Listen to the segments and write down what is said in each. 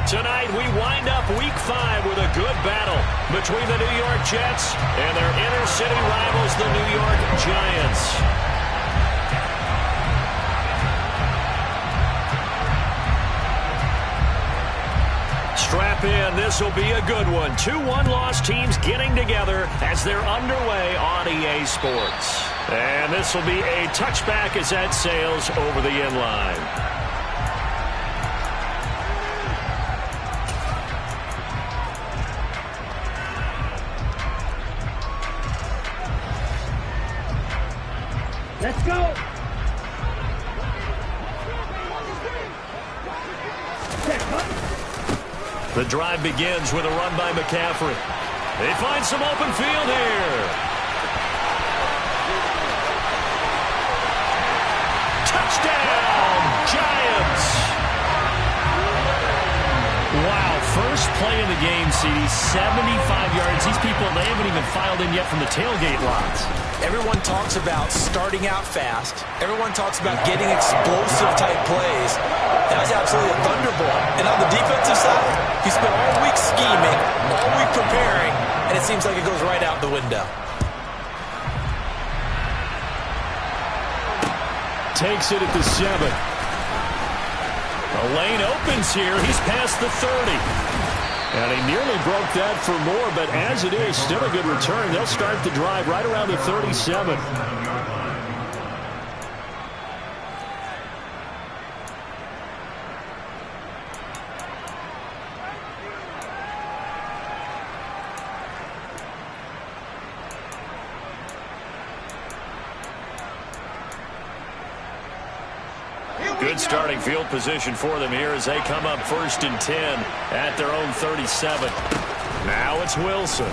Tonight, we wind up Week 5 with a good battle between the New York Jets and their inner-city rivals, the New York Giants. Strap in. This will be a good one. Two one-loss teams getting together as they're underway on EA Sports. And this will be a touchback as that sails over the end line. Let's go. The drive begins with a run by McCaffrey. They find some open field here. Touchdown, Giants. Wow, first play of the game, CD, 75 yards. These people, they haven't even filed in yet from the tailgate lots. Everyone talks about starting out fast. Everyone talks about getting explosive-type plays. That was absolutely a thunderbolt. And on the defensive side, he spent all week scheming, all week preparing, and it seems like it goes right out the window. Takes it at the 7. The lane opens here. He's past the 30. And he nearly broke that for more, but as it is, still a good return. They'll start the drive right around the 37. Good starting field position for them here as they come up 1st and 10 at their own 37. Now it's Wilson.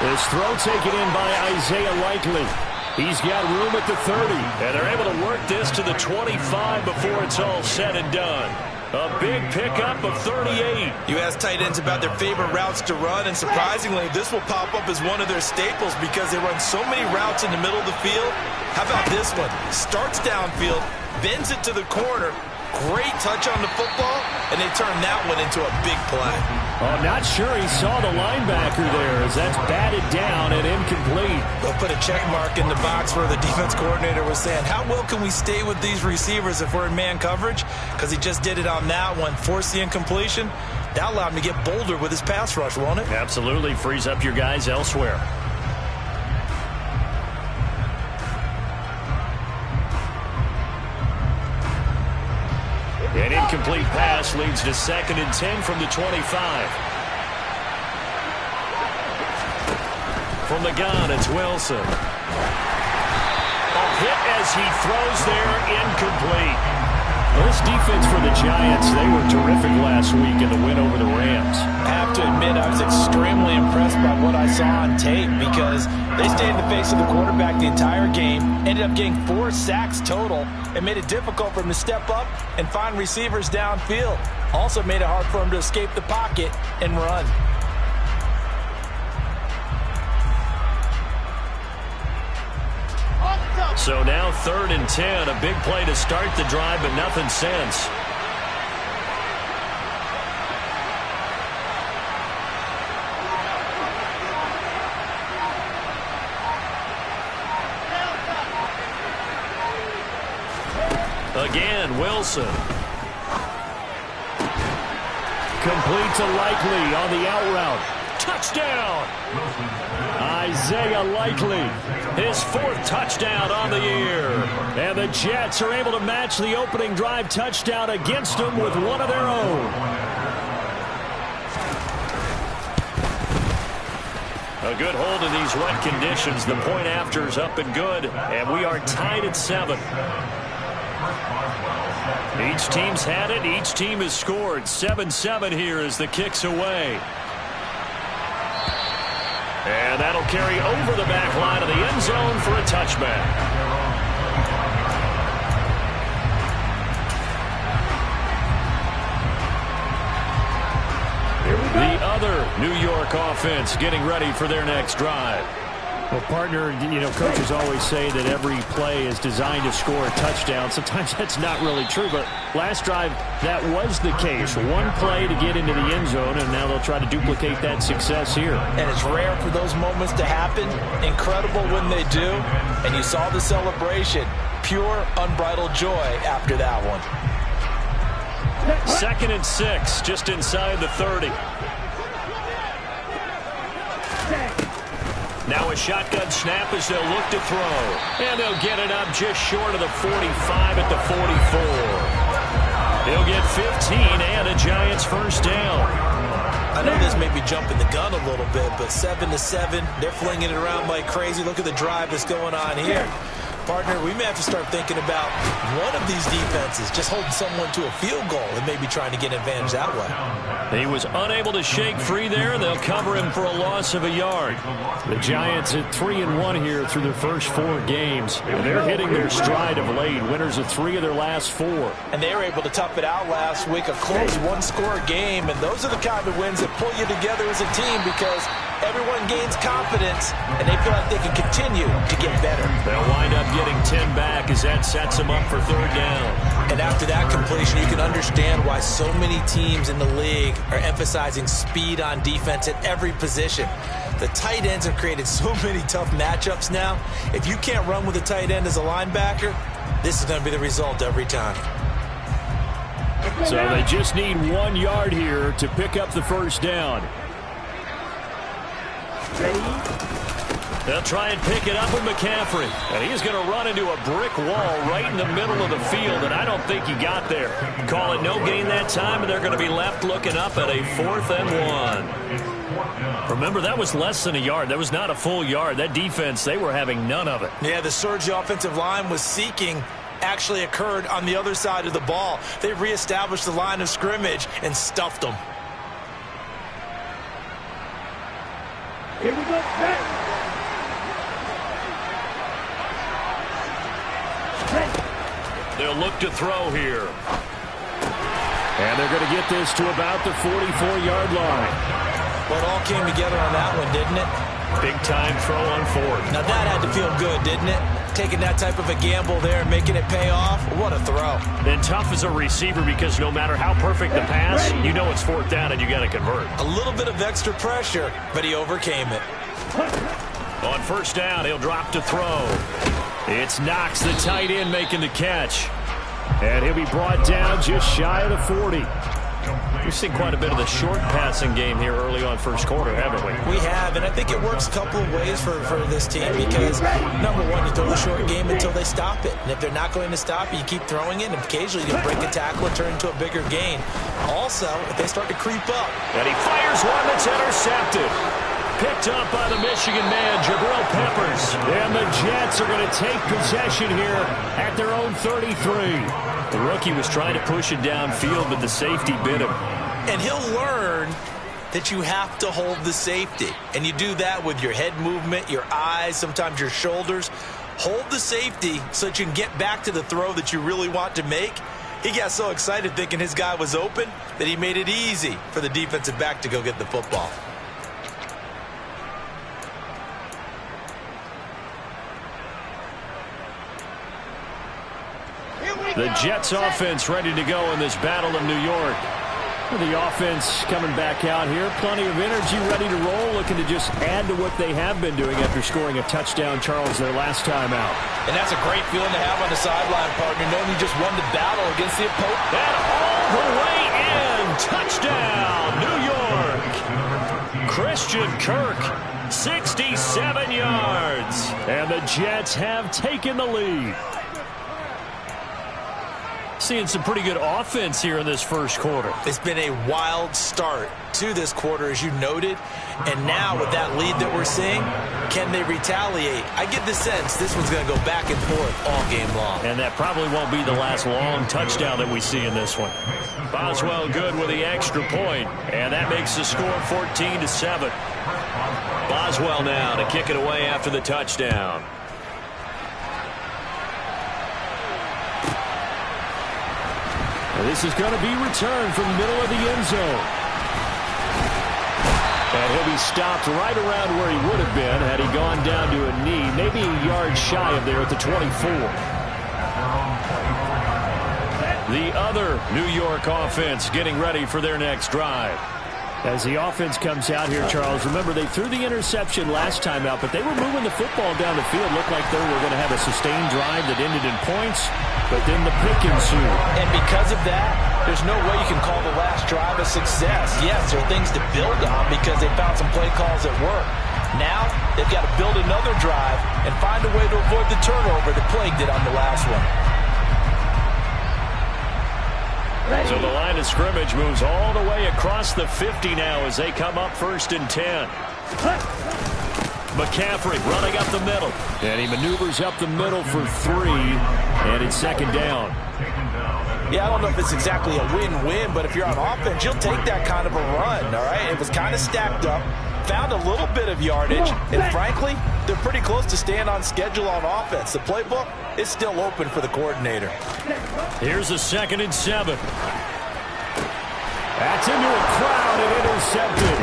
His throw taken in by Isaiah Likely. He's got room at the 30, and they're able to work this to the 25 before it's all said and done. A big pickup of 38. You ask tight ends about their favorite routes to run, and surprisingly, this will pop up as one of their staples because they run so many routes in the middle of the field. How about this one? Starts downfield, bends it to the corner. Great touch on the football, and they turn that one into a big play. Oh, not sure he saw the linebacker there as that's batted down and incomplete. They'll put a check mark in the box where the defense coordinator was saying, how well can we stay with these receivers if we're in man coverage? Because he just did it on that one, forced the incompletion. That allowed him to get bolder with his pass rush, won't it? Absolutely. Frees up your guys elsewhere. An incomplete pass leads to 2nd and 10 from the 25. From the gun, it's Wilson. A hit as he throws there, incomplete. This defense for the Giants, they were terrific last week in the win over the Rams. I have to admit, I was extremely impressed by what I saw on tape because they stayed in the face of the quarterback the entire game, ended up getting 4 sacks total, and made it difficult for him to step up and find receivers downfield. Also made it hard for him to escape the pocket and run. So now 3rd and 10, a big play to start the drive, but nothing since. Again, Wilson. Complete to Likely on the out route. Touchdown! Isaiah Likely, his 4th touchdown on the year. And the Jets are able to match the opening drive touchdown against them with one of their own. A good hold in these wet conditions. The point after is up and good, and we are tied at 7. Each team's had it. Each team has scored. 7-7 here as the kick's away. And that'll carry over the back line of the end zone for a touchback. The other New York offense getting ready for their next drive. Well, partner, you know, coaches always say that every play is designed to score a touchdown. Sometimes that's not really true, but last drive, that was the case. One play to get into the end zone, and now they'll try to duplicate that success here. And it's rare for those moments to happen. Incredible when they do. And you saw the celebration. Pure, unbridled joy after that one. 2nd and 6, just inside the 30. Now a shotgun snap as they'll look to throw. And they'll get it up just short of the 45 at the 44. They'll get 15 and a Giants first down. I know this may be jumping the gun a little bit, but 7-7, they're flinging it around like crazy. Look at the drive that's going on here. Partner, we may have to start thinking about one of these defenses just holding someone to a field goal and maybe trying to get an advantage that way. He was unable to shake free there. They'll cover him for a loss of a yard. The Giants at 3-1 here through their first 4 games. And they're hitting their stride of late. Winners of 3 of their last 4. And they were able to tough it out last week. A close one-score game. And those are the kind of wins that pull you together as a team because everyone gains confidence and they feel like they can continue to get better. They'll wind up getting 10 back as that sets them up for 3rd down. And after that completion, you can understand why so many teams in the league are emphasizing speed on defense at every position. The tight ends have created so many tough matchups now. If you can't run with a tight end as a linebacker, this is going to be the result every time. So they just need 1 yard here to pick up the first down. They'll try and pick it up with McCaffrey. And he's going to run into a brick wall right in the middle of the field, and I don't think he got there. Call it no gain that time, and they're going to be left looking up at a 4th and 1. Remember, that was less than a yard. That was not a full yard. That defense, they were having none of it. Yeah, the surge the offensive line was seeking actually occurred on the other side of the ball. They reestablished the line of scrimmage and stuffed them. Here we go. They'll look to throw here. And they're going to get this to about the 44-yard line. Well, it all came together on that one, didn't it? Big-time throw on 4th. Now, that had to feel good, didn't it? Taking that type of a gamble there and making it pay off. What a throw. And tough as a receiver because no matter how perfect the pass, you know it's 4th down and you got to convert. A little bit of extra pressure, but he overcame it. On 1st down, he'll drop to throw. It's Knox, the tight end, making the catch. And he'll be brought down just shy of the 40. We've seen quite a bit of the short passing game here early on first quarter, haven't we? We have, and I think it works a couple of ways for this team because, number one, you throw the short game until they stop it. And if they're not going to stop it, you keep throwing it, and occasionally you can break a tackle and turn into a bigger gain. Also, if they start to creep up. And he fires one that's intercepted. Picked up by the Michigan man, Jabril Peppers. And the Jets are going to take possession here at their own 33. The rookie was trying to push it downfield, but the safety bit him. And he'll learn that you have to hold the safety. And you do that with your head movement, your eyes, sometimes your shoulders. Hold the safety so that you can get back to the throw that you really want to make. He got so excited thinking his guy was open that he made it easy for the defensive back to go get the football. The Jets offense ready to go in this battle of New York. The offense coming back out here. Plenty of energy, ready to roll, looking to just add to what they have been doing after scoring a touchdown, Charles, their last time out. And that's a great feeling to have on the sideline, partner, knowing you just won the battle against the opponent. And all the way in. Touchdown, New York. Christian Kirk, 67 yards. And the Jets have taken the lead. Seeing some pretty good offense here in this first quarter. It's been a wild start to this quarter, as you noted. And now with that lead that we're seeing, can they retaliate? I get the sense this one's going to go back and forth all game long. And that probably won't be the last long touchdown that we see in this one. Boswell good with the extra point, and that makes the score 14-7. Boswell now to kick it away after the touchdown. This is going to be returned from the middle of the end zone. And he'll be stopped right around where he would have been had he gone down to a knee, maybe a yard shy of there at the 24. The other New York offense getting ready for their next drive. As the offense comes out here, Charles, remember they threw the interception last time out, but they were moving the football down the field. Looked like they were going to have a sustained drive that ended in points, but then the pick ensued. And because of that, there's no way you can call the last drive a success. Yes, there are things to build on because they found some play calls that work. Now, they've got to build another drive and find a way to avoid the turnover that plagued it on the last one. So the line of scrimmage moves all the way across the 50 now as they come up 1st and 10. McCaffrey running up the middle. And he maneuvers up the middle for 3. And it's 2nd down. Yeah, I don't know if it's exactly a win-win, but if you're on offense, you'll take that kind of a run, all right? It was kind of stacked up, found a little bit of yardage, and frankly, they're pretty close to staying on schedule on offense. The playbook is still open for the coordinator. Here's a 2nd and 7. That's into a crowd and intercepted.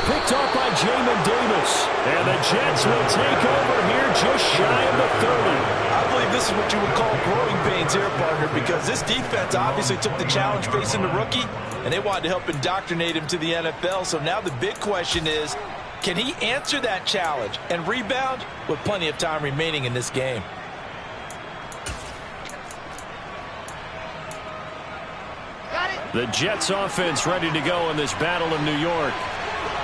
Picked off by Jamin Davis. And the Jets will take over here just shy of the 30. I believe this is what you would call growing pains here, partner, because this defense obviously took the challenge facing the rookie, and they wanted to help indoctrinate him to the NFL. So now the big question is, can he answer that challenge and rebound with plenty of time remaining in this game? The Jets offense ready to go in this battle in New York.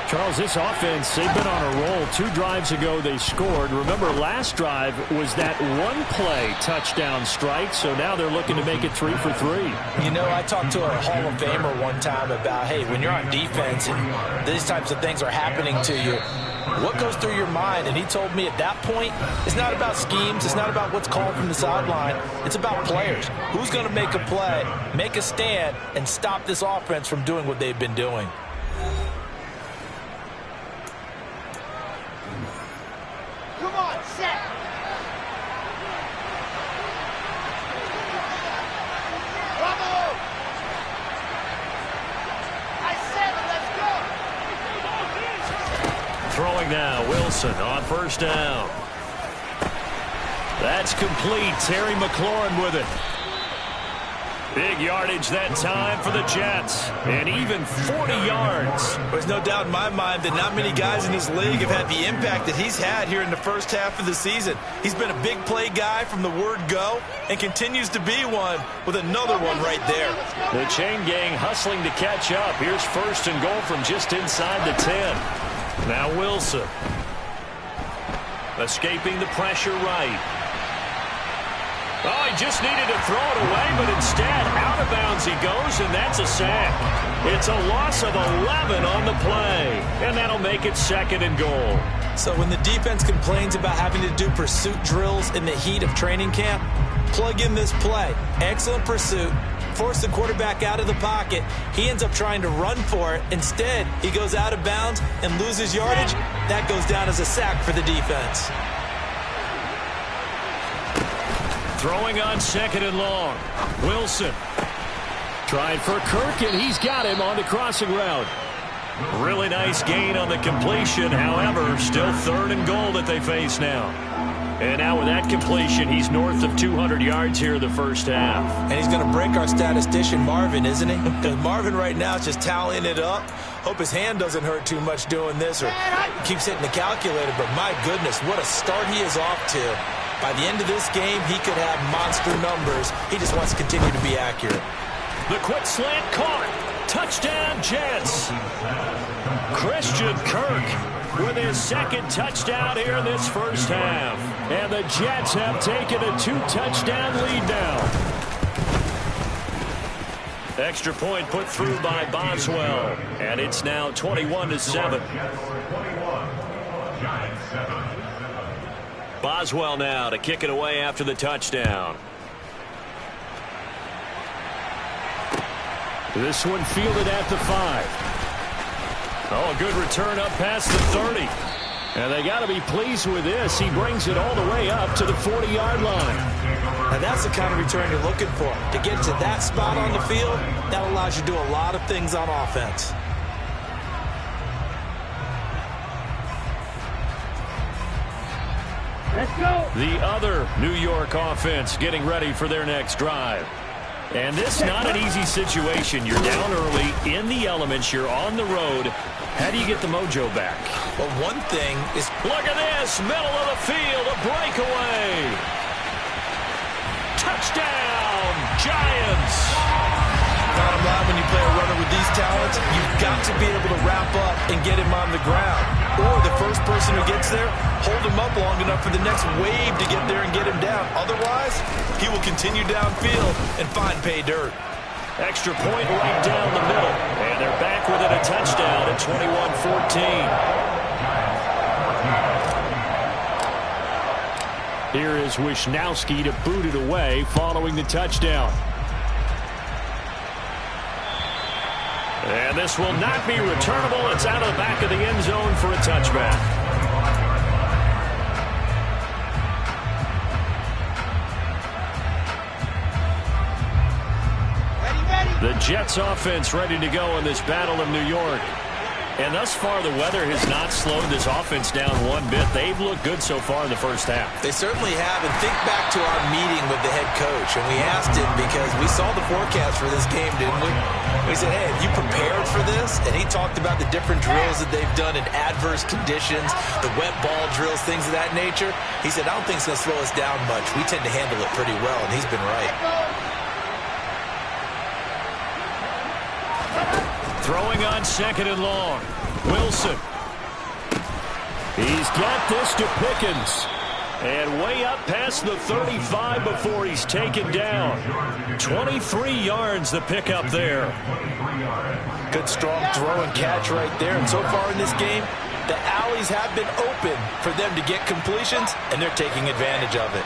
Charles, this offense, they've been on a roll. 2 drives ago they scored. Remember, last drive was that one-play touchdown strike, so now they're looking to make it 3 for 3. You know, I talked to a Hall of Famer one time about, hey, when you're on defense and these types of things are happening to you, what goes through your mind? And he told me at that point, it's not about schemes. It's not about what's called from the sideline. It's about players. Who's going to make a play, make a stand, and stop this offense from doing what they've been doing? Come on, set. Bravo! I said let's go. Throwing now, Wilson on 1st down. That's complete. Terry McLaurin with it. Big yardage that time for the Jets. And even 40 yards. There's no doubt in my mind that not many guys in this league have had the impact that he's had here in the first half of the season. He's been a big play guy from the word go and continues to be one with another one right there. The chain gang hustling to catch up. Here's 1st and goal from just inside the 10. Now Wilson. Escaping the pressure right. Oh, he just needed to throw it away, but instead, out of bounds he goes, and that's a sack. It's a loss of 11 on the play, and that'll make it 2nd and goal. So when the defense complains about having to do pursuit drills in the heat of training camp, plug in this play. Excellent pursuit. Force the quarterback out of the pocket. He ends up trying to run for it. Instead, he goes out of bounds and loses yardage. That goes down as a sack for the defense. Throwing on 2nd and long. Wilson. Tried for Kirk, and he's got him on the crossing route. Really nice gain on the completion. However, still 3rd and goal that they face now. And now with that completion, he's north of 200 yards here in the first half. And he's going to break our statistician, Marvin, isn't he? Because Marvin right now is just tallying it up. Hope his hand doesn't hurt too much doing this or keeps hitting the calculator. But my goodness, what a start he is off to. By the end of this game, he could have monster numbers. He just wants to continue to be accurate. The quick slant caught. Touchdown, Jets. Christian Kirk with his 2nd touchdown here in this first half. And the Jets have taken a 2-touchdown lead now. Extra point put through by Boswell. And it's now 21-7. Boswell now to kick it away after the touchdown. This one fielded at the 5. Oh, a good return up past the 30. And they got to be pleased with this. He brings it all the way up to the 40-yard line. Now that's the kind of return you're looking for. To get to that spot on the field, that allows you to do a lot of things on offense. Let's go. The other New York offense getting ready for their next drive. And this is not an easy situation. You're down early, in the elements, you're on the road. How do you get the mojo back? Well, one thing is... Look at this, middle of the field, a breakaway. Touchdown, Giants. Bottom line, when you play a runner with these talents, you've got to be able to wrap up and get him on the ground. Or the first person who gets there, hold him up long enough for the next wave to get there and get him down. Otherwise, he will continue downfield and find pay dirt. Extra point right down the middle. And they're back within a touchdown at 21-14. Here is Wisnowski to boot it away following the touchdown. And this will not be returnable. It's out of the back of the end zone for a touchback. The Jets offense ready to go in this Battle of New York. And thus far, the weather has not slowed this offense down one bit. They've looked good so far in the first half. They certainly have. And think back to our meeting with the head coach. And we asked him because we saw the forecast for this game, didn't we? We said, hey, have you prepared for this? And he talked about the different drills that they've done in adverse conditions, the wet ball drills, things of that nature. He said, I don't think it's going to slow us down much. We tend to handle it pretty well, and he's been right. Throwing on second and long. Wilson. He's got this to Pickens. And way up past the 35 before he's taken down. 23 yards the pickup there. Good strong throw and catch right there. And so far in this game, the alleys have been open for them to get completions, and they're taking advantage of it.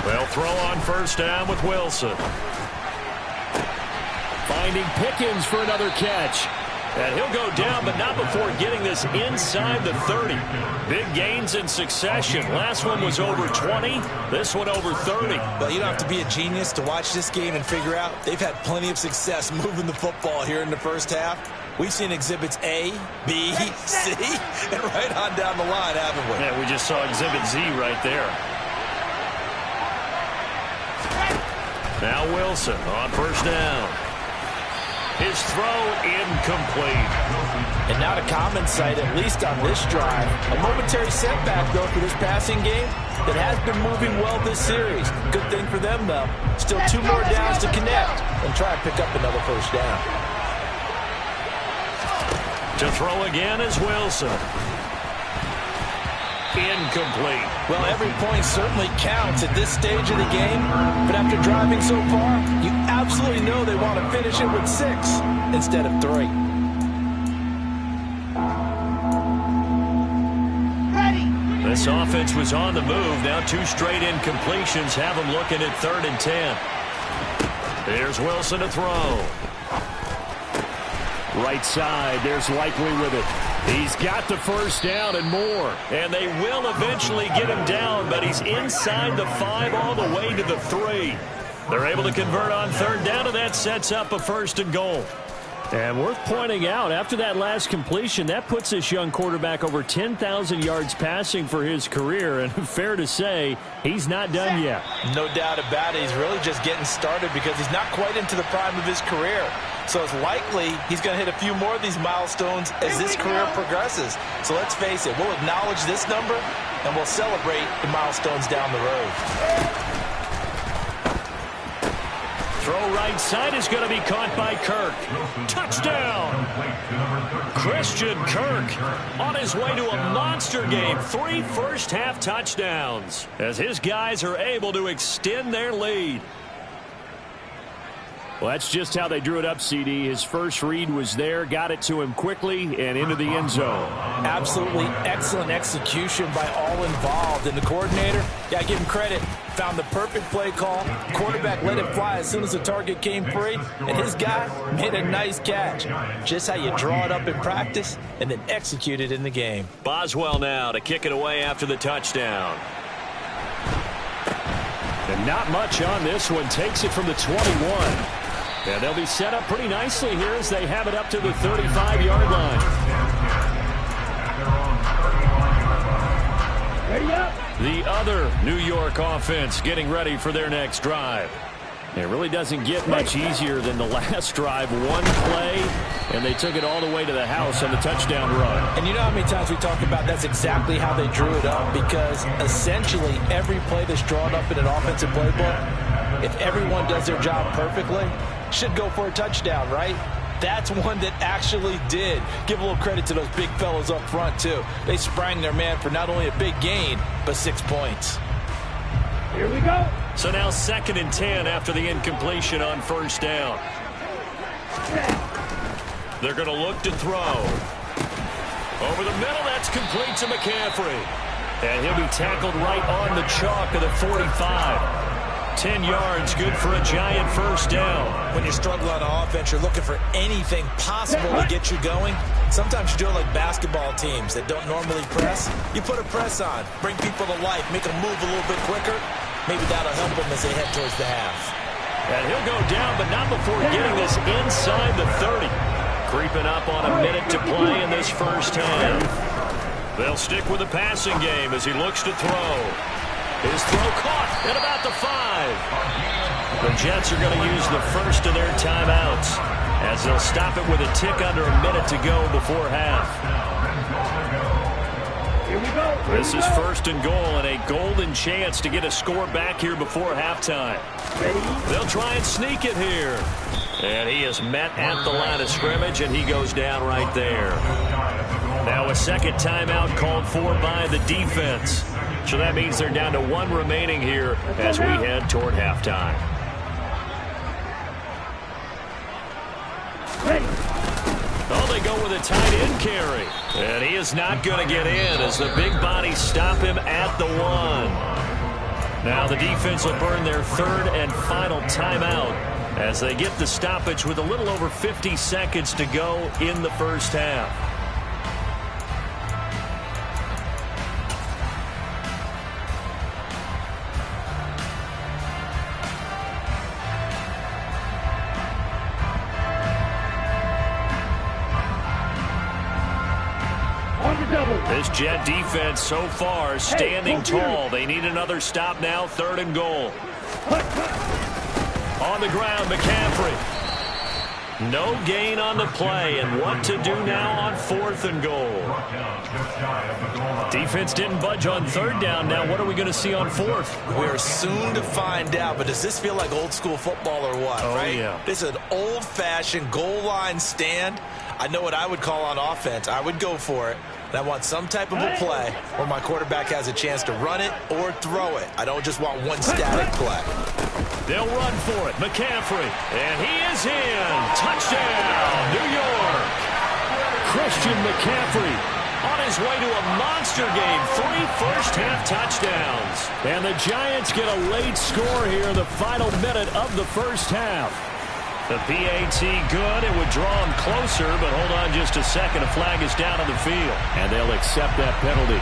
They'll throw on first down with Wilson. Finding Pickens for another catch. And he'll go down, but not before getting this inside the 30. Big gains in succession. Last one was over 20. This one over 30. But you don't have to be a genius to watch this game and figure out they've had plenty of success moving the football here in the first half. We've seen exhibits A, B, C, and right on down the line, haven't we? Yeah, we just saw exhibit Z right there. Now Wilson on first down. His throw incomplete. And not a common sight, at least on this drive. A momentary setback, though, for this passing game that has been moving well this series. Good thing for them, though. Still 2 more downs to connect and try and pick up another first down. To throw again is Wilson. Incomplete. Well, every point certainly counts at this stage of the game, but after driving so far, you absolutely know they want to finish it with 6 instead of 3. Ready. This offense was on the move. Now 2 straight incompletions have them looking at 3rd and 10. Here's Wilson to throw. Right side, there's Likely with it. He's got the first down and more. And they will eventually get him down, but he's inside the 5 all the way to the 3. They're able to convert on 3rd down, and that sets up a 1st and goal. And worth pointing out, after that last completion, that puts this young quarterback over 10,000 yards passing for his career. And fair to say, he's not done yet. No doubt about it. He's really just getting started because he's not quite into the prime of his career. So it's likely he's going to hit a few more of these milestones as this career progresses. So let's face it, we'll acknowledge this number and we'll celebrate the milestones down the road. Throw right side is going to be caught by Kirk. Touchdown! Christian Kirk on his way to a monster game. 3 first-half touchdowns as his guys are able to extend their lead. Well, that's just how they drew it up, CD. His first read was there, got it to him quickly, and into the end zone. Absolutely excellent execution by all involved. And the coordinator, yeah, give him credit, found the perfect play call. Quarterback let it fly as soon as the target came free, and his guy made a nice catch. Just how you draw it up in practice and then execute it in the game. Boswell now to kick it away after the touchdown. And not much on this one. Takes it from the 21. And they'll be set up pretty nicely here as they have it up to the 35-yard line. Ready up. The other New York offense getting ready for their next drive. It really doesn't get much easier than the last drive. One play, and they took it all the way to the house on the touchdown run. And you know how many times we talk about that's exactly how they drew it up, because essentially every play that's drawn up in an offensive playbook, if everyone does their job perfectly, should go for a touchdown, right? That's one that actually did. Give a little credit to those big fellows up front, too. They sprang their man for not only a big gain, but 6 points. Here we go. So now 2nd and 10 after the incompletion on first down. They're going to look to throw. Over the middle, that's complete to McCaffrey. And he'll be tackled right on the chalk of the 45. 10 yards, good for a giant first down. When you're struggling on offense, you're looking for anything possible to get you going. Sometimes you do it like basketball teams that don't normally press. You put a press on, bring people to life, make them move a little bit quicker. Maybe that'll help them as they head towards the half. And he'll go down, but not before getting this inside the 30. Creeping up on a minute to play in this first half. They'll stick with the passing game as he looks to throw. His throw caught at about the 5. The Jets are going to use the first of their timeouts as they'll stop it with a tick under a minute to go before half. Here we go. This is 1st and goal and a golden chance to get a score back here before halftime. They'll try and sneak it here. And he is met at the line of scrimmage, and he goes down right there. Now a second timeout called for by the defense. So that means they're down to 1 remaining here as we head toward halftime. Oh, they go with a tight end carry. And he is not going to get in as the big bodies stop him at the 1. Now the defense will burn their 3rd and final timeout as they get the stoppage with a little over 50 seconds to go in the first half. This Jet defense so far standing tall. They need another stop now. 3rd and goal. On the ground, McCaffrey. No gain on the play, and what to do now on 4th and goal. Defense didn't budge on 3rd down. Now what are we going to see on 4th? We're soon to find out, but does this feel like old school football or what? Oh, right? Yeah. This is an old-fashioned goal line stand. I know what I would call on offense. I would go for it. And I want some type of a play where my quarterback has a chance to run it or throw it. I don't just want one static play. They'll run for it. McCaffrey. And he is in. Touchdown, New York. Christian McCaffrey on his way to a monster game. 3 first-half touchdowns. And the Giants get a late score here in the final minute of the first half. The PAT good. It would draw him closer, but hold on just a second. A flag is down on the field, and they'll accept that penalty.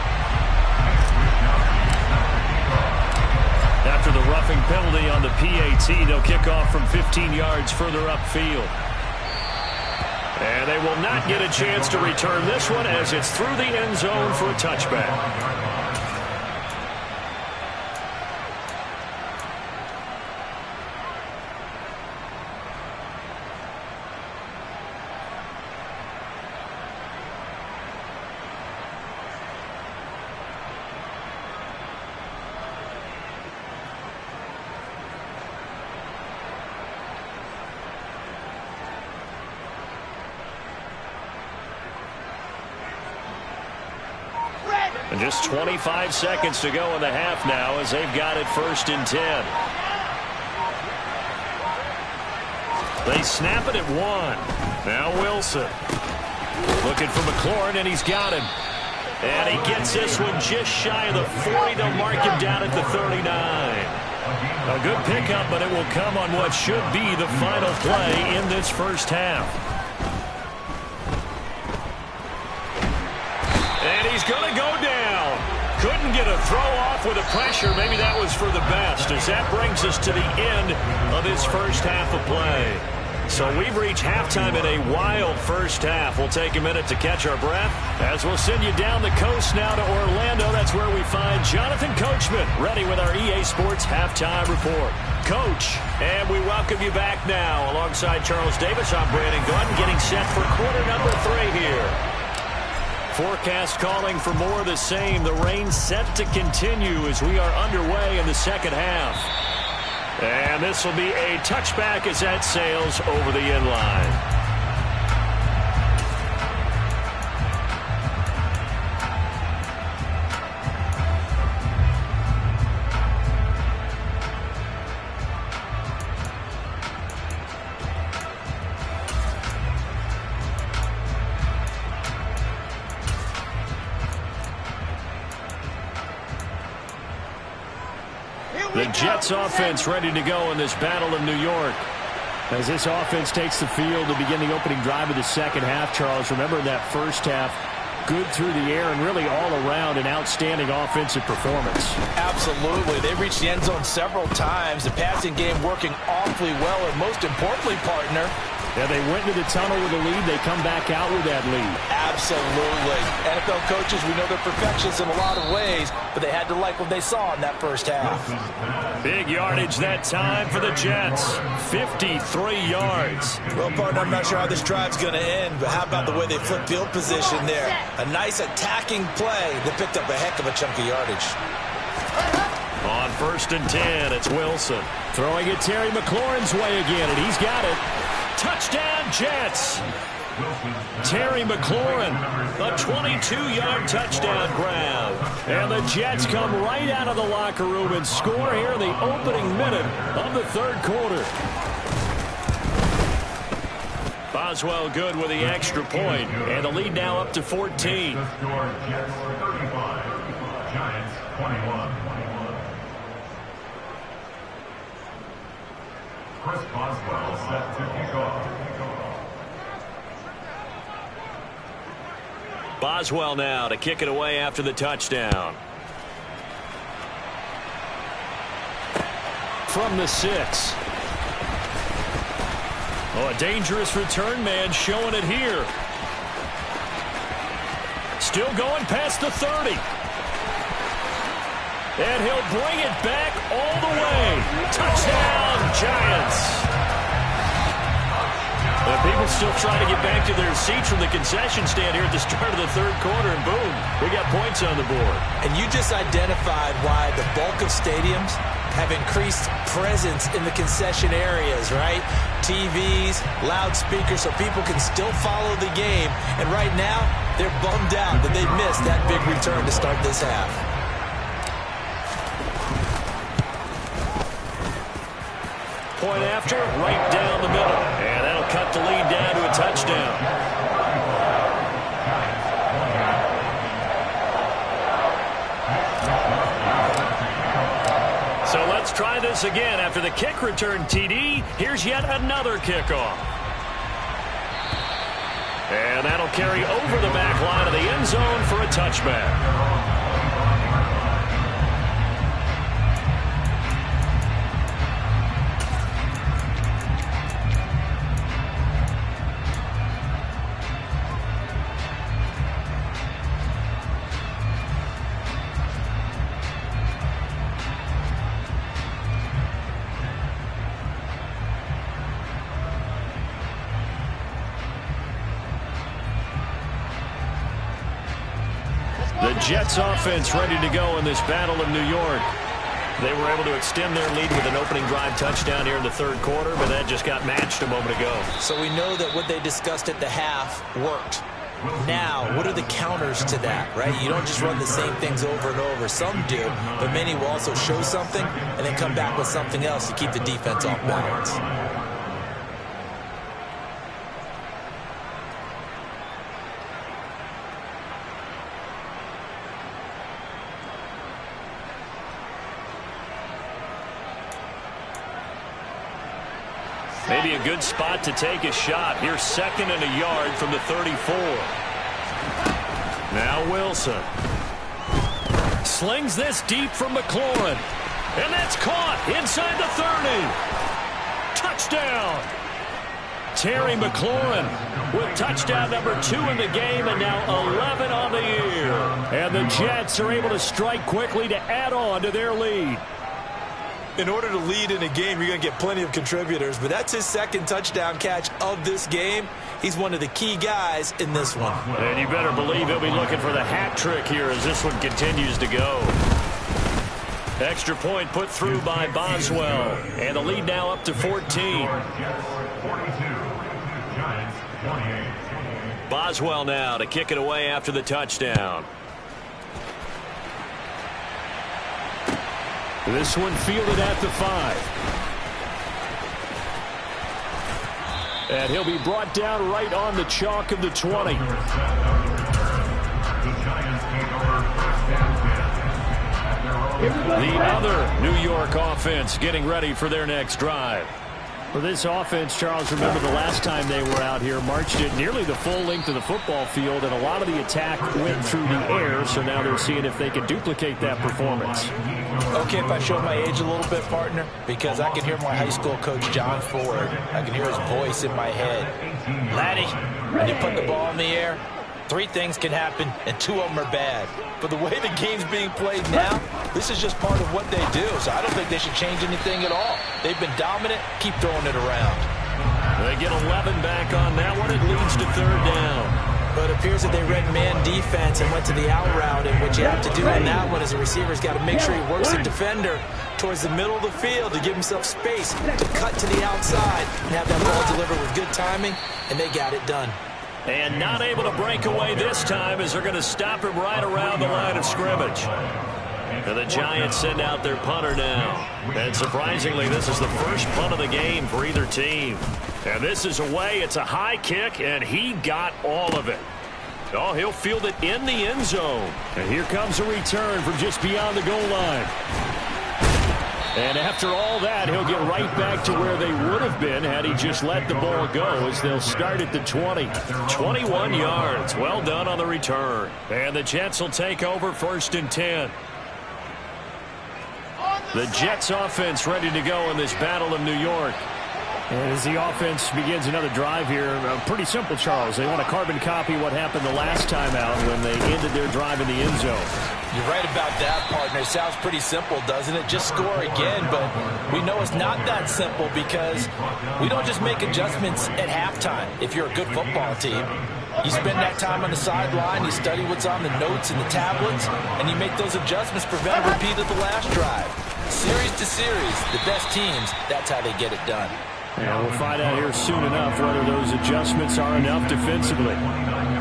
After the roughing penalty on the PAT, they'll kick off from 15 yards further upfield. And they will not get a chance to return this one as it's through the end zone for a touchback. And just 25 seconds to go in the half now as they've got it 1st and 10. They snap it at 1. Now Wilson. Looking for McLaurin, and he's got him. And he gets this one just shy of the 40. They'll mark him down at the 39. A good pickup, but it will come on what should be the final play in this first half. And he's going to go down. Couldn't get a throw off with the pressure. Maybe that was for the best as that brings us to the end of this first half of play. So we've reached halftime in a wild first half. We'll take a minute to catch our breath as we'll send you down the coast now to Orlando. That's where we find Jonathan Coachman ready with our EA Sports Halftime Report. Coach, and we welcome you back now. Alongside Charles Davis, I'm Brandon Gordon, getting set for quarter number 3 here. Forecast calling for more of the same. The rain set to continue as we are underway in the second half. And this will be a touchback as that sails over the end line. The Jets offense ready to go in this battle in New York. As this offense takes the field to begin the opening drive of the second half, Charles, remember in that first half, good through the air and really all around an outstanding offensive performance. Absolutely. They reached the end zone several times. The passing game working awfully well, and most importantly, partner, yeah, they went into the tunnel with a lead. They come back out with that lead. Absolutely. NFL coaches, we know they're perfectionists in a lot of ways, but they had to like what they saw in that first half. Big yardage that time for the Jets. 53 yards. Well, partner, I'm not sure how this drive's going to end, but how about the way they flipped field position there? A nice attacking play that picked up a heck of a chunk of yardage. On 1st and 10, it's Wilson. Throwing it Terry McLaurin's way again, and he's got it. Touchdown, Jets. Terry McLaurin, a 22-yard touchdown grab. And the Jets come right out of the locker room and score here in the opening minute of the third quarter. Boswell good with the extra point, and the lead now up to 14. Jets 35, Giants 21. Chris Boswell set to kick off. Boswell now to kick it away after the touchdown. From the 6. Oh, a dangerous return man showing it here. Still going past the 30. And he'll bring it back all the way. Touchdown, Giants. And people still trying to get back to their seats from the concession stand here at the start of the third quarter, and boom, we got points on the board. And you just identified why the bulk of stadiums have increased presence in the concession areas, right? TVs, loudspeakers, so people can still follow the game. And right now, they're bummed out that they missed that big return to start this half. Point after, right down the middle. And that'll cut the lead down to a touchdown. So let's try this again. After the kick return TD, here's yet another kickoff. And that'll carry over the back line of the end zone for a touchback. The Jets offense ready to go in this battle in New York. They were able to extend their lead with an opening drive touchdown here in the third quarter, but that just got matched a moment ago. So we know that what they discussed at the half worked. Now, what are the counters to that, right? You don't just run the same things over and over. Some do, but many will also show something and then come back with something else to keep the defense off balance. Maybe a good spot to take a shot. Here's 2nd and a yard from the 34. Now Wilson. Slings this deep from McLaurin. And that's caught inside the 30. Touchdown. Terry McLaurin with touchdown number 2 in the game and now 11 on the year. And the Jets are able to strike quickly to add on to their lead. In order to lead in a game, you're going to get plenty of contributors, but that's his second touchdown catch of this game. He's one of the key guys in this one. And you better believe he'll be looking for the hat trick here as this one continues to go. Extra point put through by Boswell. And the lead now up to 14. Boswell now to kick it away after the touchdown. This one fielded at the 5. And he'll be brought down right on the chalk of the 20. The other New York offense getting ready for their next drive. For this offense, Charles, remember the last time they were out here, marched it nearly the full length of the football field, and a lot of the attack went through the air, so now they're seeing if they can duplicate that performance. Okay, if I show my age a little bit, partner, because I can hear my high school coach, John Ford. I can hear his voice in my head. Laddie, when you put the ball in the air, 3 things can happen, and 2 of them are bad. But the way the game's being played now, this is just part of what they do. So I don't think they should change anything at all. They've been dominant. Keep throwing it around. They get 11 back on that one. It leads to 3rd down. But it appears that they read man defense and went to the out route. And what you have to do on that one is a receiver's got to make sure he works the defender towards the middle of the field to give himself space to cut to the outside and have that ball delivered with good timing. And they got it done. And not able to break away this time as they're going to stop him right around the line of scrimmage. And the Giants send out their punter now. And surprisingly, this is the first punt of the game for either team. And this is away. It's a high kick, and he got all of it. Oh, he'll field it in the end zone. And here comes a return from just beyond the goal line. And after all that, he'll get right back to where they would have been had he just let the ball go, as they'll start at the 20. 21 yards. Well done on the return. And the Jets will take over 1st and 10. The Jets offense ready to go in this battle of New York. And as the offense begins another drive here, pretty simple, Charles. They want to carbon copy what happened the last time out when they ended their drive in the end zone. You're right about that, partner. It sounds pretty simple, doesn't it? Just score again, but we know it's not that simple because we don't just make adjustments at halftime if you're a good football team. You spend that time on the sideline, you study what's on the notes and the tablets, and you make those adjustments, prevent a repeat of the last drive. Series to series, the best teams, that's how they get it done. And we'll find out here soon enough whether those adjustments are enough defensively.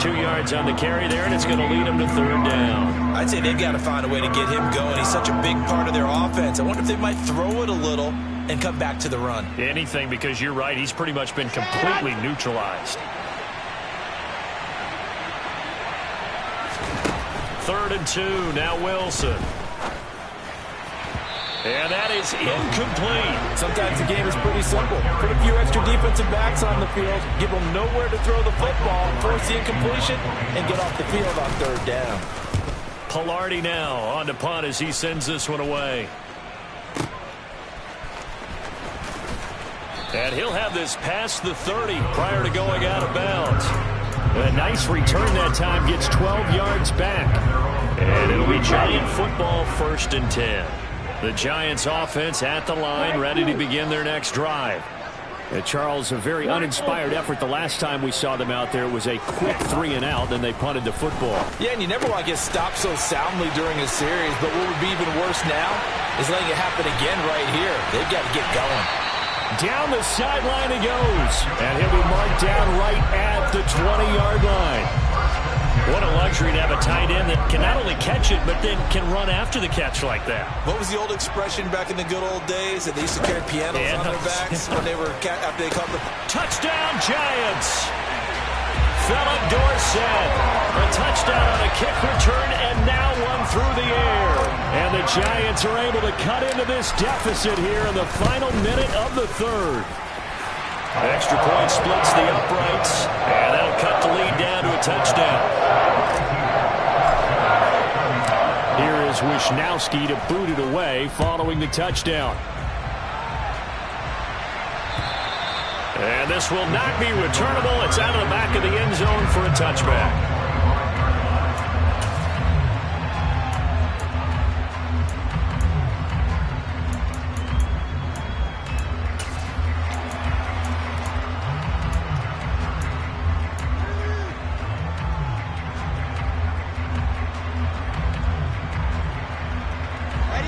2 yards on the carry there, and it's going to lead them to 3rd down. I'd say they've got to find a way to get him going. He's such a big part of their offense. I wonder if they might throw it a little and come back to the run. Anything, because you're right. He's pretty much been completely neutralized. 3rd and 2. Now Wilson. And that is incomplete. Sometimes the game is pretty simple. Put a few extra defensive backs on the field, give them nowhere to throw the football, force the incompletion, and get off the field on 3rd down. Palardy now on to punt as he sends this one away. And he'll have this past the 30 prior to going out of bounds. A nice return that time, gets 12 yards back. And it'll be Giant football, 1st and 10. The Giants offense at the line, ready to begin their next drive. Charles, a very uninspired effort the last time we saw them out there. It was a quick 3 and out, then they punted the football. Yeah, and you never want to get stopped so soundly during a series, but what would be even worse now is letting it happen again right here. They've got to get going. Down the sideline he goes, and he'll be marked down right at the 20-yard line. What a luxury to have a tight end that can not only catch it, but then can run after the catch like that. What was the old expression back in the good old days that they used to carry pianos on their backs when they were after they called the touchdown Giants? Philip Dorsett, a touchdown on a kick return, and now one through the air. And the Giants are able to cut into this deficit here in the final minute of the 3rd. Extra point splits the uprights, and that'll cut the lead down to a touchdown. Here is Wisnowski to boot it away following the touchdown. And this will not be returnable. It's out of the back of the end zone for a touchback.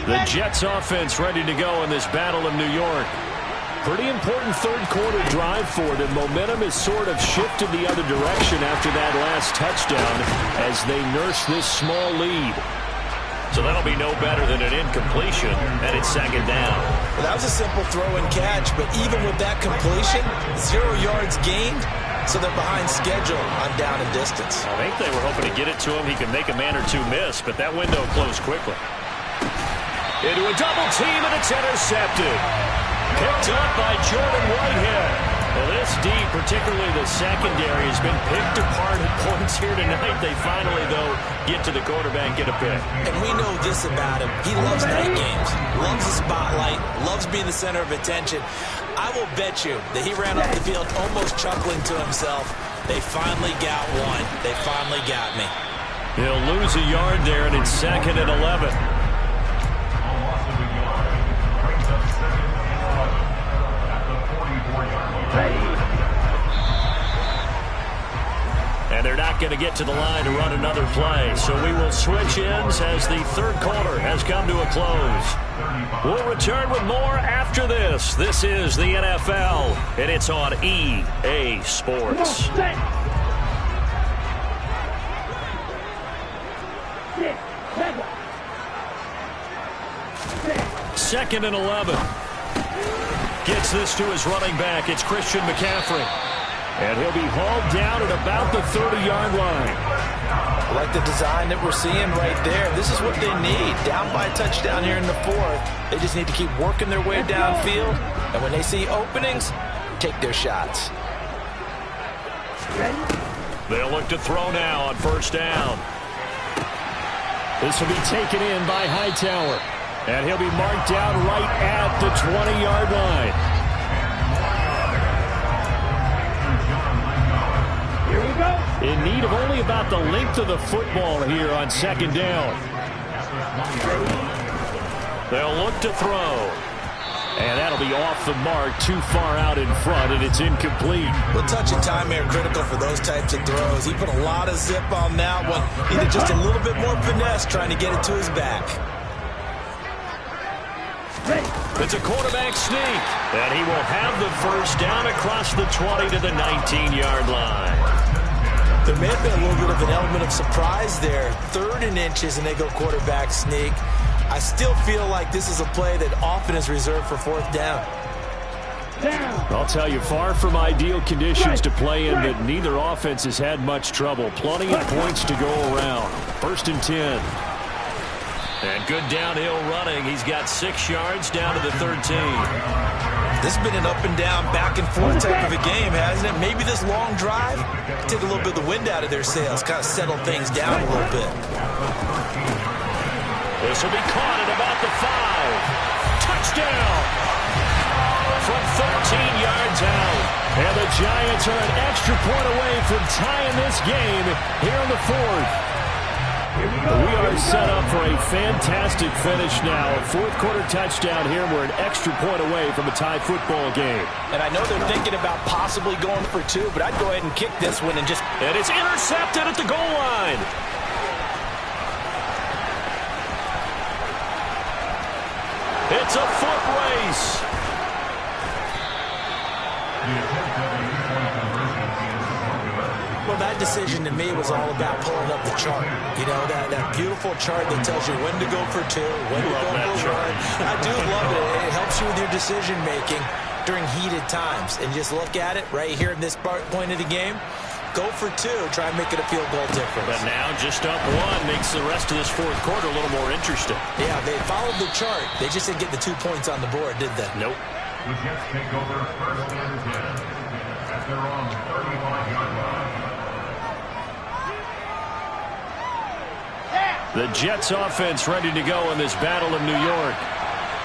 The Jets offense ready to go in this battle of New York. Pretty important third quarter drive for them. Momentum has sort of shifted the other direction after that last touchdown as they nurse this small lead. So that'll be no better than an incompletion, and it's second down. Well, that was a simple throw and catch, but even with that completion, 0 yards gained, so they're behind schedule on down and distance. I think they were hoping to get it to him. He could make a man or two miss, but that window closed quickly. Into a double team, and it's intercepted. Picked up by Jordan Whitehead. Well, this D, particularly the secondary, has been picked apart at points here tonight. They finally, though, get to the quarterback, get a pick. And we know this about him. He loves night games, loves the spotlight, loves being the center of attention. I will bet you that he ran off the field almost chuckling to himself. They finally got one. They finally got me. He'll lose a yard there, and it's 2nd and 11. And they're not going to get to the line to run another play. So we will switch ends as the third quarter has come to a close. We'll return with more after this. This is the NFL, and it's on EA Sports. 2nd and 11. Gets this to his running back. It's Christian McCaffrey. And he'll be hauled down at about the 30-yard line. I like the design that we're seeing right there. This is what they need. Down by a touchdown here in the 4th. They just need to keep working their way downfield. And when they see openings, take their shots. They'll look to throw now on first down. This will be taken in by Hightower. And he'll be marked down right at the 20-yard line. Here we go. In need of only about the length of the football here on second down. They'll look to throw. And that'll be off the mark, too far out in front, and it's incomplete. Well, touch and time are critical for those types of throws. He put a lot of zip on that one. Needed just a little bit more finesse trying to get it to his back. It's a quarterback sneak, and he will have the first down across the 20 to the 19-yard line. There may have been a little bit of an element of surprise there. 3rd and inches, and they go quarterback sneak. I still feel like this is a play that often is reserved for 4th down. I'll tell you, far from ideal conditions to play in, but neither offense has had much trouble. Plenty of points to go around. 1st and 10. And good downhill running. He's got 6 yards down to the 13. This has been an up and down, back and forth type of a game, hasn't it? Maybe this long drive take a little bit of the wind out of their sails, kind of settle things down a little bit. This will be caught at about the 5. Touchdown! From 13 yards out. And the Giants are an extra point away from tying this game here in the 4th. We are set up for a fantastic finish now. A 4th quarter touchdown here. We're an extra point away from a tie football game. And I know they're thinking about possibly going for 2, but I'd go ahead and kick this one and just... And it's intercepted at the goal line. It's a foot race. Well, that decision to me was all about pulling up the chart. You know, that beautiful chart that tells you when to go for 2, when to go for 1. I do love it. It helps you with your decision-making during heated times. And just look at it right here in this point of the game. Go for 2. Try and make it a field goal difference. But now just up 1 makes the rest of this 4th quarter a little more interesting. Yeah, they followed the chart. They just didn't get the 2 points on the board, did they? Nope. The Jets take over 1st and 10 at their own 35-yard line. The Jets offense ready to go in this battle of New York.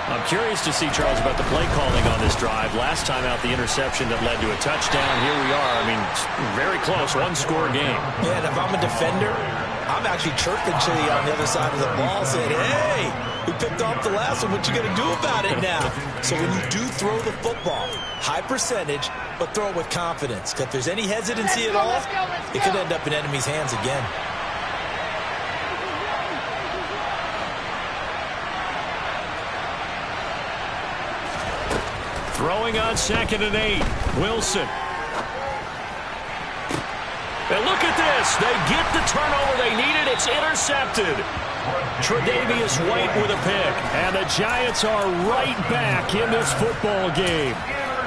I'm curious to see, Charles, about the play calling on this drive. Last time out, the interception that led to a touchdown. Here we are. I mean, very close, one-score game. Yeah, and if I'm a defender, I'm actually chirping to you on the other side of the ball saying, hey, we picked off the last one. What you going to do about it now? So when you do throw the football, high percentage, but throw it with confidence. Because if there's any hesitancy at all, it could end up in enemy's hands again. Throwing on 2nd and 8. Wilson. And look at this. They get the turnover they needed. It's intercepted. Tre'Davious White with a pick. And the Giants are right back in this football game.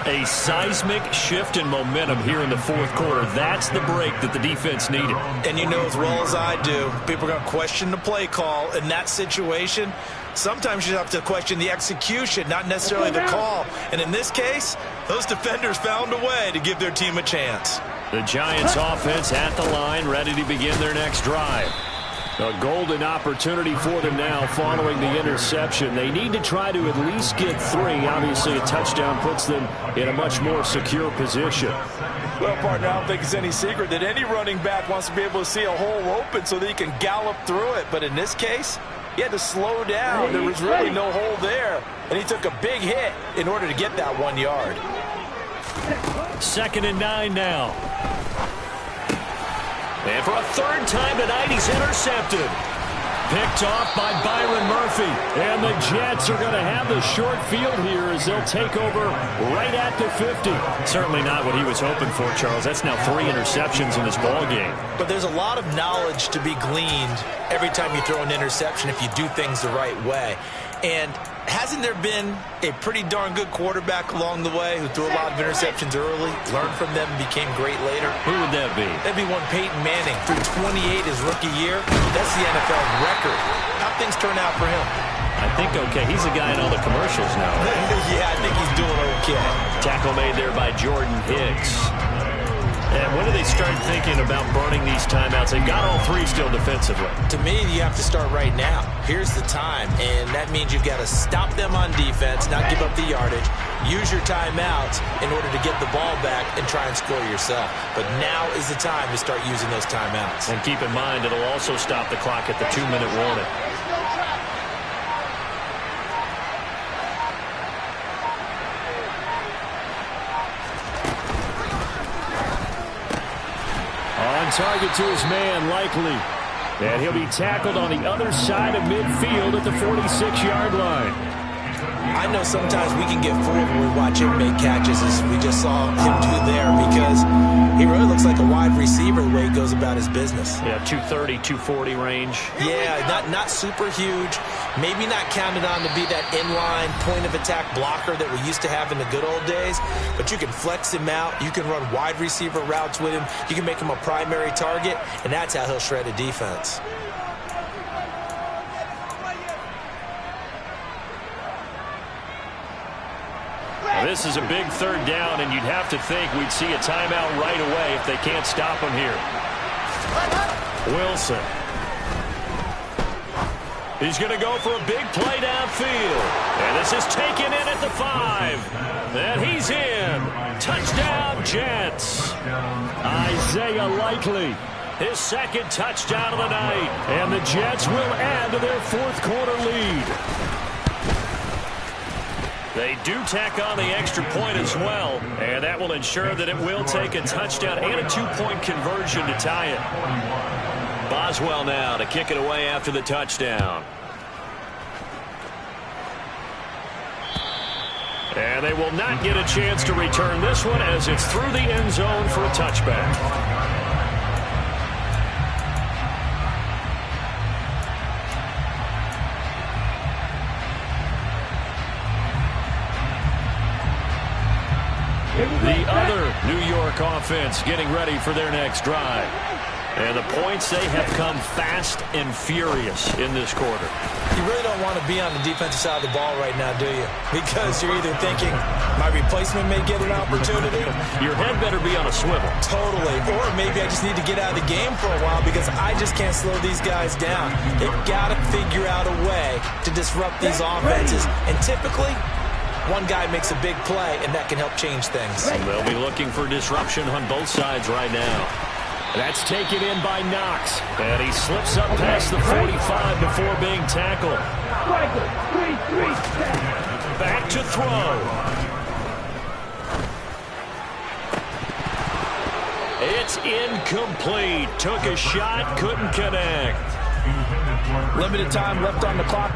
A seismic shift in momentum here in the fourth quarter. That's the break that the defense needed. And you know as well as I do, people are going to question the play call in that situation. Sometimes you have to question the execution, not necessarily the call. And in this case, those defenders found a way to give their team a chance. The Giants offense at the line, ready to begin their next drive. A golden opportunity for them now following the interception. They need to try to at least get 3. Obviously, a touchdown puts them in a much more secure position. Well, partner, I don't think it's any secret that any running back wants to be able to see a hole open so that he can gallop through it. But in this case, he had to slow down. There was really no hole there. And he took a big hit in order to get that 1 yard. 2nd and 9 now. And for a third time tonight, he's intercepted. Picked off by Byron Murphy. And the Jets are going to have the short field here as they'll take over right at the 50. Certainly not what he was hoping for, Charles. That's now 3 interceptions in this ball game. But there's a lot of knowledge to be gleaned every time you throw an interception if you do things the right way. And hasn't there been a pretty darn good quarterback along the way who threw a lot of interceptions early, learned from them, and became great later? Who would that be? That'd be one Peyton Manning. Threw 28 his rookie year. That's the NFL record. How'd things turn out for him? I think okay. He's the guy in all the commercials now. Yeah, I think he's doing okay. Tackle made there by Jordan Hicks. And when do they start thinking about burning these timeouts? They've got all 3 still defensively. To me, you have to start right now. Here's the time, and that means you've got to stop them on defense, not give up the yardage, use your timeouts in order to get the ball back and try and score yourself. But now is the time to start using those timeouts. And keep in mind, it'll also stop the clock at the 2-minute warning. On target to his man, Likely. And he'll be tackled on the other side of midfield at the 46-yard line. I know sometimes we can get fooled when we watch him make catches, as we just saw him do there, because he really looks like a wide receiver the way he goes about his business. Yeah, 230, 240 range. Yeah, not super huge. Maybe not counted on to be that inline point-of-attack blocker that we used to have in the good old days, but you can flex him out. You can run wide receiver routes with him. You can make him a primary target, and that's how he'll shred a defense. This is a big 3rd down, and you'd have to think we'd see a timeout right away if they can't stop him here. Wilson. He's going to go for a big play downfield. And this is taken in at the 5. And he's in. Touchdown, Jets. Isaiah Likely, his 2nd touchdown of the night. And the Jets will add to their 4th quarter lead. They do tack on the extra point as well, and that will ensure that it will take a touchdown and a 2-point conversion to tie it. Boswell now to kick it away after the touchdown. And they will not get a chance to return this one as it's through the end zone for a touchback. The other New York offense getting ready for their next drive. And the points, they have come fast and furious in this quarter. You really don't want to be on the defensive side of the ball right now, do you? Because you're either thinking, my replacement may get an opportunity. Your head better be on a swivel. Totally. Or maybe I just need to get out of the game for a while because I just can't slow these guys down. They've got to figure out a way to disrupt these offenses. And typically, one guy makes a big play, and that can help change things. And they'll be looking for disruption on both sides right now. That's taken in by Knox. And he slips up past the 45 before being tackled. Back to throw. It's incomplete. Took a shot, couldn't connect. Limited time left on the clock.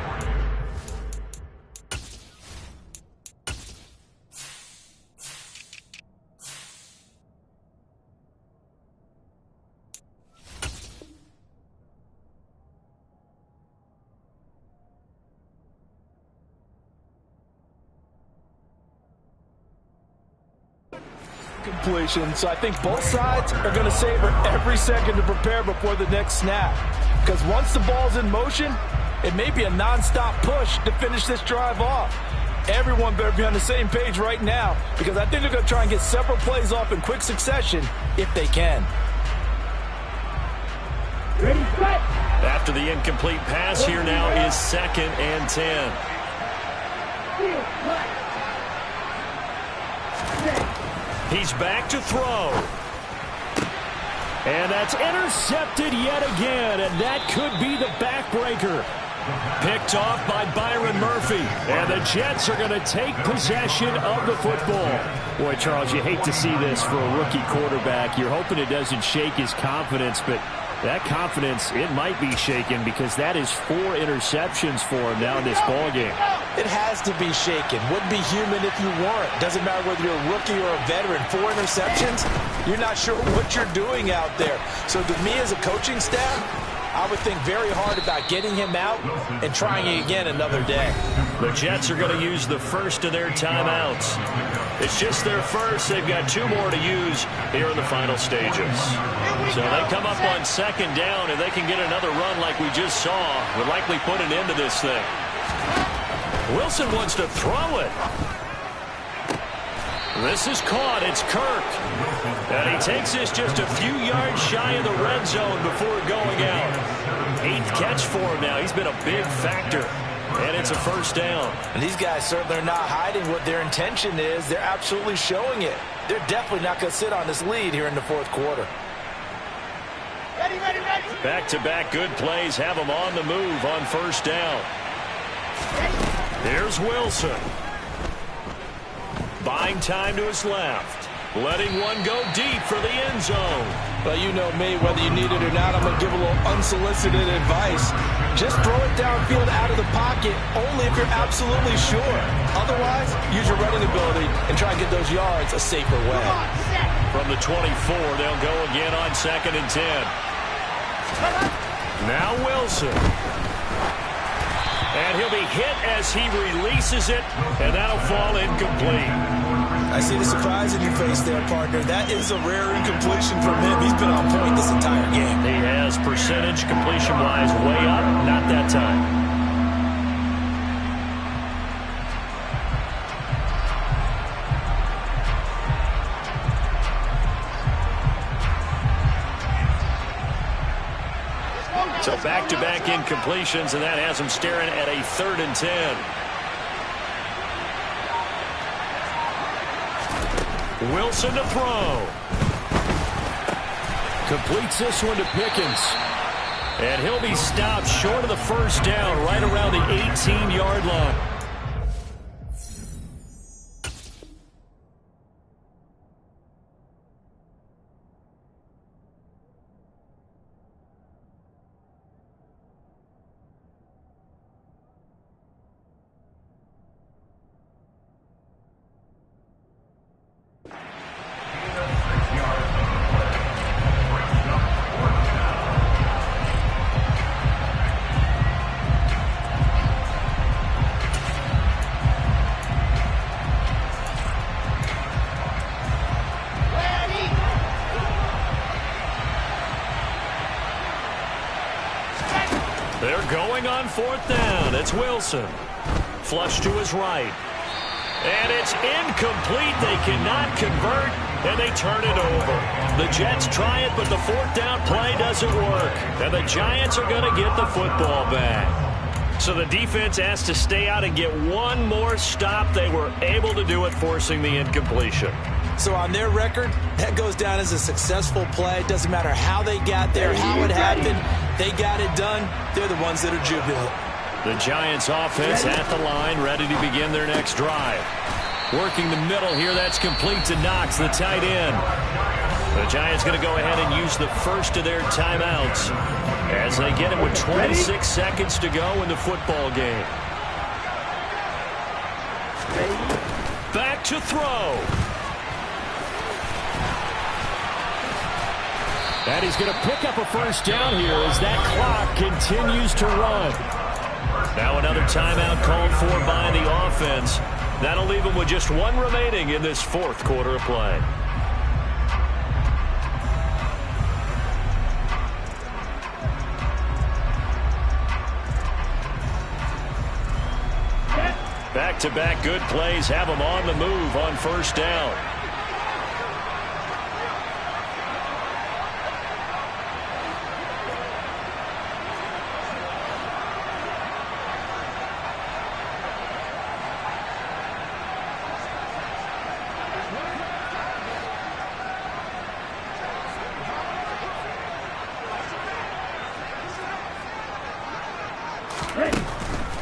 Completion. So I think both sides are going to savor every second to prepare before the next snap. Because once the ball's in motion, it may be a non-stop push to finish this drive off. Everyone better be on the same page right now because I think they're going to try and get several plays off in quick succession if they can. Ready, set. After the incomplete pass, here now is 2nd and 10. He's back to throw. And that's intercepted yet again, and that could be the backbreaker. Picked off by Byron Murphy, and the Jets are going to take possession of the football. Boy, Charles, you hate to see this for a rookie quarterback. You're hoping it doesn't shake his confidence, but that confidence, it might be shaken because that is 4 interceptions for him now in this ballgame. It has to be shaken. Wouldn't be human if you weren't. Doesn't matter whether you're a rookie or a veteran. 4 interceptions, you're not sure what you're doing out there. So to me as a coaching staff, I would think very hard about getting him out and trying it again another day. The Jets are going to use the first of their timeouts. It's just their first. They've got 2 more to use here in the final stages. So they come up on 2nd down, and they can get another run like we just saw. Would likely put an end to this thing. Wilson wants to throw it. This is caught. It's Kirk. And he takes this just a few yards shy of the red zone before going out. 8th catch for him now. He's been a big factor. And it's a first down. And these guys certainly are not hiding what their intention is. They're absolutely showing it. They're definitely not going to sit on this lead here in the 4th quarter. Ready, ready, ready. Back-to-back good plays have him on the move on first down. Here's Wilson. Buying time to his left. Letting one go deep for the end zone. Well, you know me, whether you need it or not, I'm going to give a little unsolicited advice. Just throw it downfield out of the pocket only if you're absolutely sure. Otherwise, use your running ability and try and get those yards a safer way. From the 24, they'll go again on 2nd and 10. Now Wilson. And he'll be hit as he releases it, and that'll fall incomplete. I see the surprise in your face there, partner. That is a rare incompletion from him. He's been on point this entire game. He has percentage completion-wise way up, not that time. So back-to-back incompletions, and that has him staring at a 3rd and 10. Wilson to throw. Completes this one to Pickens. And he'll be stopped short of the first down right around the 18-yard line. They're going on 4th down. It's Wilson. Flush to his right. And it's incomplete. They cannot convert, and they turn it over. The Jets try it, but the 4th down play doesn't work. And the Giants are going to get the football back. So the defense has to stay out and get one more stop. They were able to do it, forcing the incompletion. So on their record, that goes down as a successful play. It doesn't matter how they got there, how it happened. They got it done. They're the ones that are jubilant. The Giants offense at the line, ready to begin their next drive. Working the middle here, that's complete to Knox, the tight end. The Giants going to go ahead and use the first of their timeouts as they get it with 26 seconds to go in the football game. Back to throw. And he's going to pick up a first down here as that clock continues to run. Now another timeout called for by the offense. That'll leave them with just one remaining in this 4th quarter of play. Back-to-back good plays have them on the move on 1st down.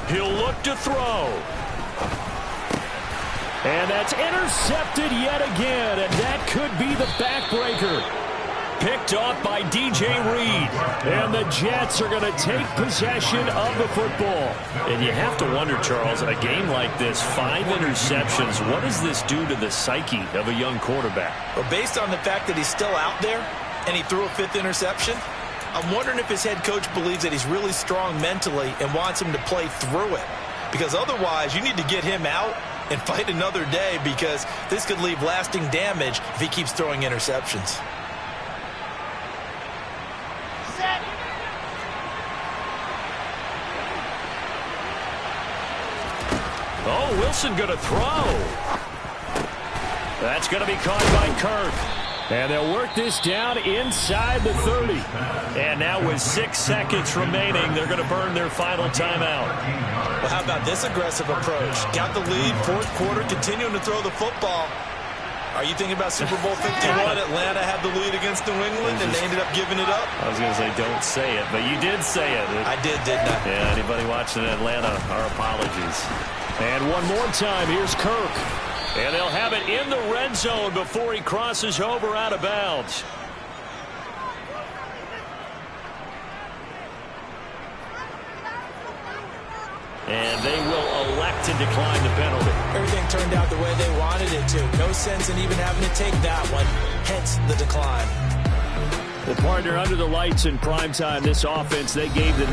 He'll look to throw. And that's intercepted yet again, and that could be the backbreaker. Picked off by DJ Reed. And the Jets are going to take possession of the football. And you have to wonder, Charles, in a game like this, 5 interceptions, what does this do to the psyche of a young quarterback? Well, based on the fact that he's still out there and he threw a 5th interception, I'm wondering if his head coach believes that he's really strong mentally and wants him to play through it. Because otherwise, you need to get him out and fight another day, because this could leave lasting damage if he keeps throwing interceptions. Set. Oh, Wilson going to throw. That's going to be caught by Kirk. And they'll work this down inside the 30. And now with 6 seconds remaining, they're going to burn their final timeout. Well, how about this aggressive approach? Got the lead, 4th quarter, continuing to throw the football. Are you thinking about Super Bowl 51? Atlanta had the lead against New England, and they ended up giving it up? I was going to say, don't say it, but you did say it. I did, didn't I? Yeah, anybody watching Atlanta, our apologies. And one more time, here's Kirk. And they'll have it in the red zone before he crosses over out of bounds. And they will elect to decline the penalty. Everything turned out the way they wanted it to. No sense in even having to take that one. Hence the decline. Well, partner, under the lights in primetime, this offense, they gave the